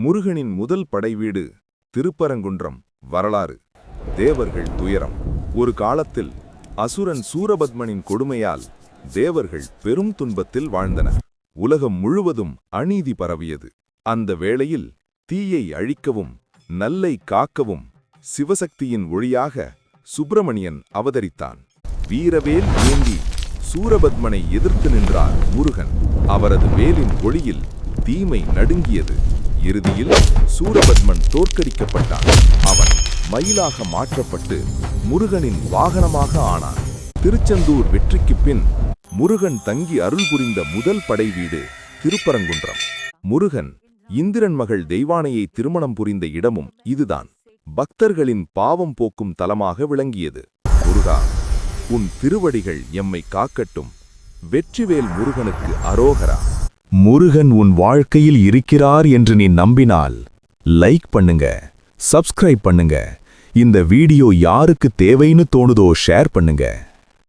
முருகனின் முதல் படைவீடு திருப்பரங்குன்றம். வரலாறு. தேவர்கள் துயரம். ஒரு காலத்தில் அசுரன் சூரபத்மனின் கொடுமையால் தேவர்கள் பெரும் துன்பத்தில் வாழ்ந்தனர். உலகம் முழுவதும் அநீதி பரவியது. அந்த வேளையில் தீயை அழிக்கவும் நல்லை காக்கவும் சிவசக்தியின் ஒளியாக சுப்பிரமணியன் அவதரித்தான். வீரவேல் ஏந்தி சூரபத்மனை எதிர்த்து நின்றார் முருகன். அவரது வேலின் ஒளியில் தீமை நடுங்கியது. இறுதியில் சூரபத்மன் தோற்கடிக்கப்பட்டான். அவன் மயிலாக மாற்றப்பட்டு முருகனின் வாகனமாக ஆனான். திருச்செந்தூர் வெற்றிக்குப் பின் முருகன் தங்கி அருள் புரிந்த முதல் படைவீடு திருப்பரங்குன்றம். முருகன் இந்திரன் மகள் தெய்வானையை திருமணம் புரிந்த இடமும் இதுதான். பக்தர்களின் பாவம் போக்கும் தலமாக விளங்கியது. முருகா, உன் திருவடிகள் எம்மை காக்கட்டும். வெற்றிவேல் முருகனுக்கு அரோகரா. முருகன் உன் வாழ்க்கையில் இருக்கிறார் என்று நீ நம்பினால் லைக் பண்ணுங்க, சப்ஸ்கிரைப் பண்ணுங்க. இந்த வீடியோ யாருக்கு தேவைன்னு தோணுதோ ஷேர் பண்ணுங்க.